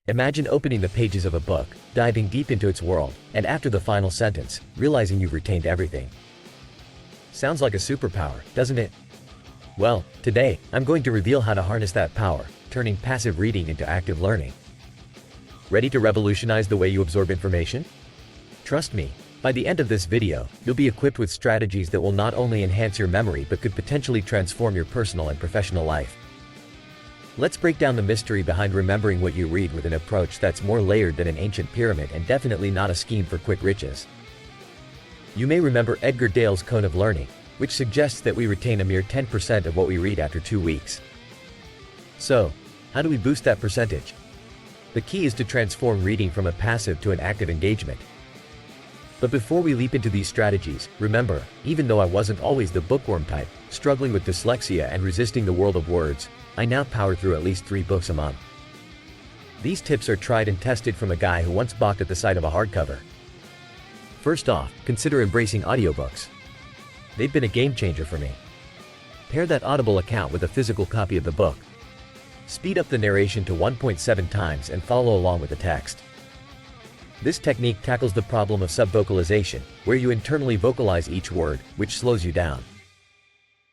Imagine opening the pages of a book, diving deep into its world, and after the final sentence, realizing you've retained everything. Sounds like a superpower, doesn't it? Well, today, I'm going to reveal how to harness that power, turning passive reading into active learning. Ready to revolutionize the way you absorb information? Trust me, by the end of this video, you'll be equipped with strategies that will not only enhance your memory but could potentially transform your personal and professional life. Let's break down the mystery behind remembering what you read with an approach that's more layered than an ancient pyramid and definitely not a scheme for quick riches. You may remember Edgar Dale's cone of learning, which suggests that we retain a mere 10% of what we read after 2 weeks. So, how do we boost that percentage? The key is to transform reading from a passive to an active engagement. But before we leap into these strategies, remember, even though I wasn't always the bookworm type, struggling with dyslexia and resisting the world of words, I now power through at least 3 books a month. These tips are tried and tested from a guy who once balked at the sight of a hardcover. First off, consider embracing audiobooks. They've been a game changer for me. Pair that Audible account with a physical copy of the book. Speed up the narration to 1.7 times and follow along with the text. This technique tackles the problem of subvocalization, where you internally vocalize each word, which slows you down.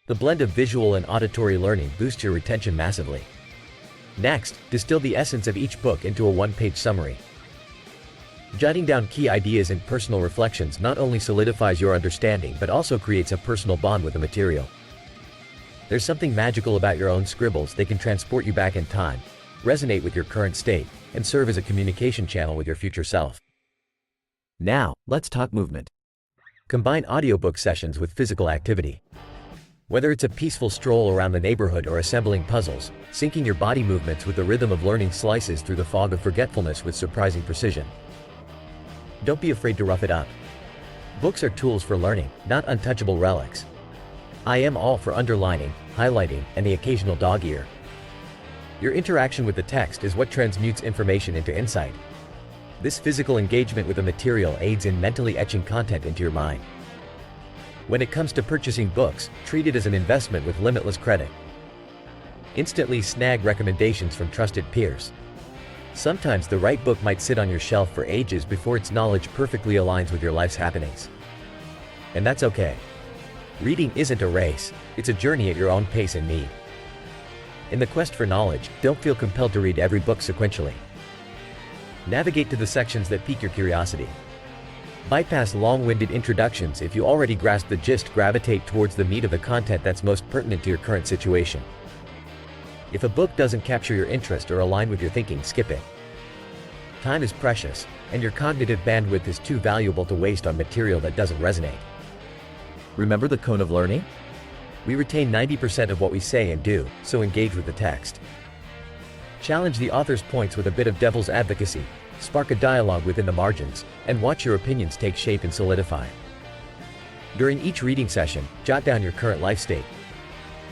The blend of visual and auditory learning boosts your retention massively. Next, distill the essence of each book into a 1-page summary. Jotting down key ideas and personal reflections not only solidifies your understanding but also creates a personal bond with the material. There's something magical about your own scribbles. They can transport you back in time, resonate with your current state, and serve as a communication channel with your future self. Now, let's talk movement. Combine audiobook sessions with physical activity. Whether it's a peaceful stroll around the neighborhood or assembling puzzles, syncing your body movements with the rhythm of learning slices through the fog of forgetfulness with surprising precision. Don't be afraid to rough it up. Books are tools for learning, not untouchable relics. I am all for underlining, highlighting, and the occasional dog ear. Your interaction with the text is what transmutes information into insight. This physical engagement with the material aids in mentally etching content into your mind. When it comes to purchasing books, treat it as an investment with limitless credit. Instantly snag recommendations from trusted peers. Sometimes the right book might sit on your shelf for ages before its knowledge perfectly aligns with your life's happenings. And that's okay. Reading isn't a race, it's a journey at your own pace and need. In the quest for knowledge, don't feel compelled to read every book sequentially. Navigate to the sections that pique your curiosity. Bypass long-winded introductions. If you already grasp the gist, gravitate towards the meat of the content that's most pertinent to your current situation. If a book doesn't capture your interest or align with your thinking, skip it. Time is precious, and your cognitive bandwidth is too valuable to waste on material that doesn't resonate. Remember the cone of learning? We retain 90% of what we say and do, so engage with the text. Challenge the author's points with a bit of devil's advocacy, spark a dialogue within the margins, and watch your opinions take shape and solidify. During each reading session, jot down your current life state.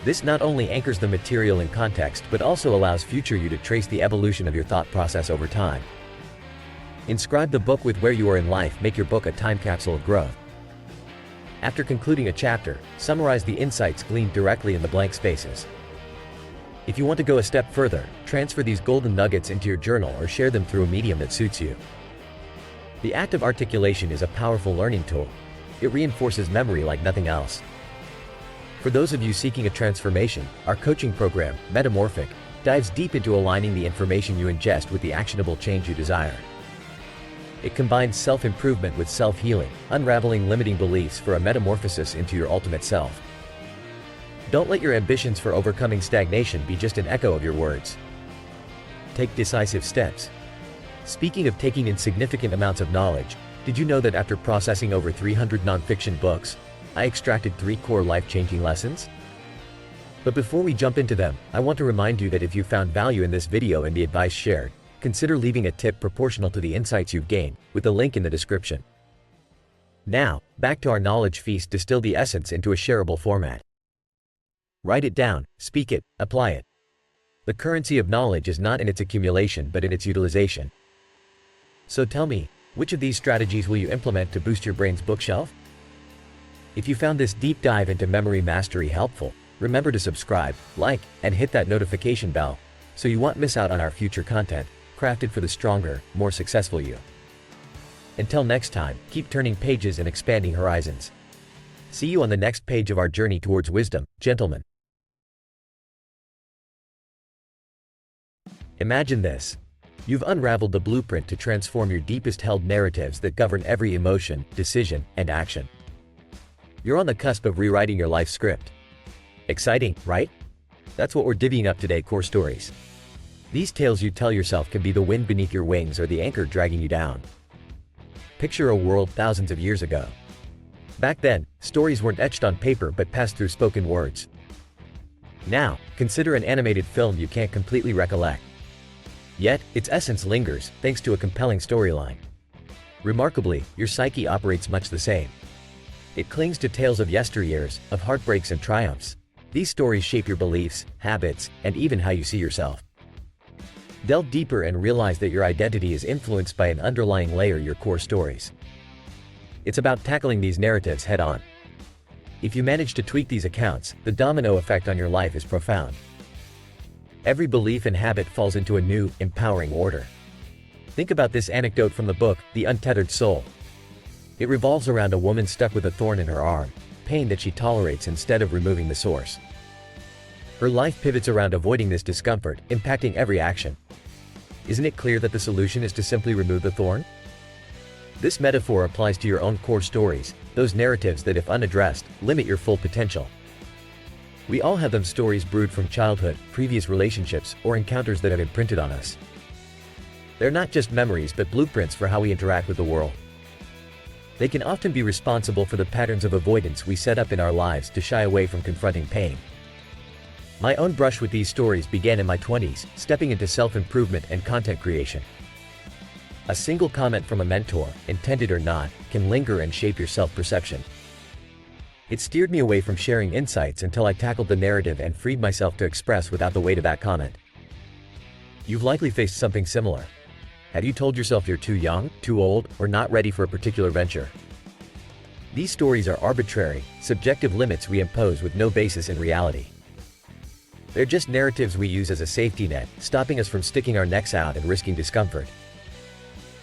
This not only anchors the material in context but also allows future you to trace the evolution of your thought process over time. Inscribe the book with where you are in life. Make your book a time capsule of growth. After concluding a chapter, summarize the insights gleaned directly in the blank spaces. If you want to go a step further, transfer these golden nuggets into your journal or share them through a medium that suits you. The act of articulation is a powerful learning tool. It reinforces memory like nothing else. For those of you seeking a transformation, our coaching program, Metamorphic, dives deep into aligning the information you ingest with the actionable change you desire. It combines self-improvement with self-healing, unraveling limiting beliefs for a metamorphosis into your ultimate self. Don't let your ambitions for overcoming stagnation be just an echo of your words. Take decisive steps. Speaking of taking in significant amounts of knowledge, did you know that after processing over 300 nonfiction books, I extracted 3 core life-changing lessons? But before we jump into them, I want to remind you that if you found value in this video and the advice shared, consider leaving a tip proportional to the insights you've gained, with the link in the description. Now, back to our knowledge feast. Distill the essence into a shareable format. Write it down, speak it, apply it. The currency of knowledge is not in its accumulation but in its utilization. So tell me, which of these strategies will you implement to boost your brain's bookshelf? If you found this deep dive into memory mastery helpful, remember to subscribe, like, and hit that notification bell, so you won't miss out on our future content. crafted for the stronger, more successful you. Until next time, keep turning pages and expanding horizons. See you on the next page of our journey towards wisdom, gentlemen. Imagine this. You've unraveled the blueprint to transform your deepest held narratives that govern every emotion, decision, and action. You're on the cusp of rewriting your life script. Exciting, right? That's what we're divvying up today, Core Stories. These tales you tell yourself can be the wind beneath your wings or the anchor dragging you down. Picture a world thousands of years ago. Back then, stories weren't etched on paper but passed through spoken words. Now, consider an animated film you can't completely recollect. Yet, its essence lingers, thanks to a compelling storyline. Remarkably, your psyche operates much the same. It clings to tales of yesteryears, of heartbreaks and triumphs. These stories shape your beliefs, habits, and even how you see yourself. Delve deeper and realize that your identity is influenced by an underlying layer, your core stories. It's about tackling these narratives head-on. If you manage to tweak these accounts, the domino effect on your life is profound. Every belief and habit falls into a new, empowering order. Think about this anecdote from the book, The Untethered Soul. It revolves around a woman stuck with a thorn in her arm, pain that she tolerates instead of removing the source. Her life pivots around avoiding this discomfort, impacting every action. Isn't it clear that the solution is to simply remove the thorn? This metaphor applies to your own core stories, those narratives that, if unaddressed, limit your full potential. We all have them, stories brewed from childhood, previous relationships, or encounters that have imprinted on us. They're not just memories but blueprints for how we interact with the world. They can often be responsible for the patterns of avoidance we set up in our lives to shy away from confronting pain. My own brush with these stories began in my 20s, stepping into self-improvement and content creation. A single comment from a mentor, intended or not, can linger and shape your self-perception. It steered me away from sharing insights until I tackled the narrative and freed myself to express without the weight of that comment. You've likely faced something similar. Have you told yourself you're too young, too old, or not ready for a particular venture? These stories are arbitrary, subjective limits we impose with no basis in reality. They're just narratives we use as a safety net, stopping us from sticking our necks out and risking discomfort.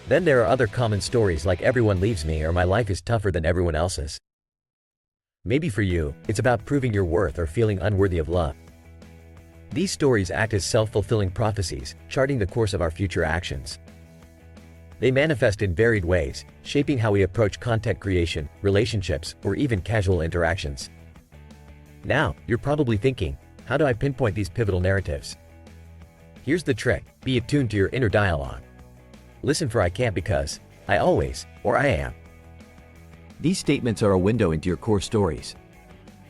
Then there are other common stories like everyone leaves me or my life is tougher than everyone else's. Maybe for you, it's about proving your worth or feeling unworthy of love. These stories act as self-fulfilling prophecies, charting the course of our future actions. They manifest in varied ways, shaping how we approach content creation, relationships, or even casual interactions. Now, you're probably thinking, how do I pinpoint these pivotal narratives? Here's the trick: be attuned to your inner dialogue. Listen for I can't because, I always, or I am. These statements are a window into your core stories.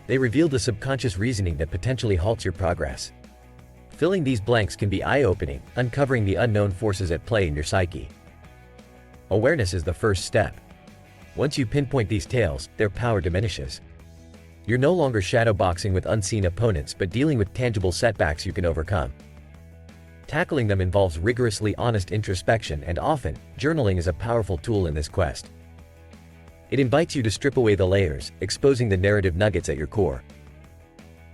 They reveal the subconscious reasoning that potentially halts your progress. Filling these blanks can be eye-opening, uncovering the unknown forces at play in your psyche. Awareness is the first step. Once you pinpoint these tales, their power diminishes. You're no longer shadowboxing with unseen opponents but dealing with tangible setbacks you can overcome. Tackling them involves rigorously honest introspection, and often, journaling is a powerful tool in this quest. It invites you to strip away the layers, exposing the narrative nuggets at your core.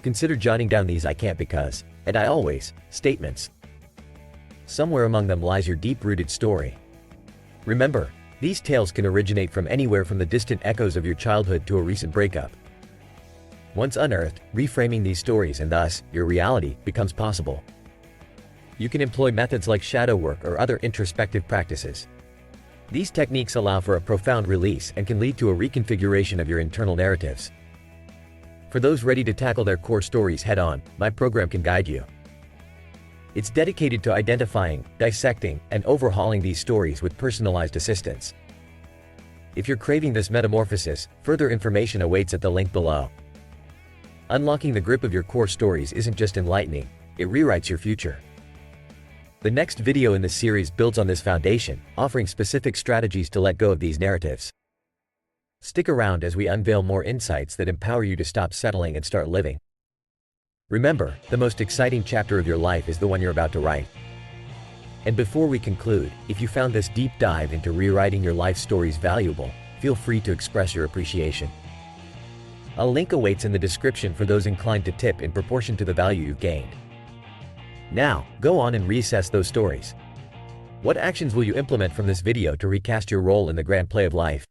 Consider jotting down these I can't because, and I always, statements. Somewhere among them lies your deep-rooted story. Remember, these tales can originate from anywhere from the distant echoes of your childhood to a recent breakup. Once unearthed, reframing these stories and thus, your reality, becomes possible. You can employ methods like shadow work or other introspective practices. These techniques allow for a profound release and can lead to a reconfiguration of your internal narratives. For those ready to tackle their core stories head-on, my program can guide you. It's dedicated to identifying, dissecting, and overhauling these stories with personalized assistance. If you're craving this metamorphosis, further information awaits at the link below. Unlocking the grip of your core stories isn't just enlightening, it rewrites your future. The next video in this series builds on this foundation, offering specific strategies to let go of these narratives. Stick around as we unveil more insights that empower you to stop settling and start living. Remember, the most exciting chapter of your life is the one you're about to write. And before we conclude, if you found this deep dive into rewriting your life stories valuable, feel free to express your appreciation. A link awaits in the description for those inclined to tip in proportion to the value you've gained. Now, go on and reassess those stories. What actions will you implement from this video to recast your role in the grand play of life?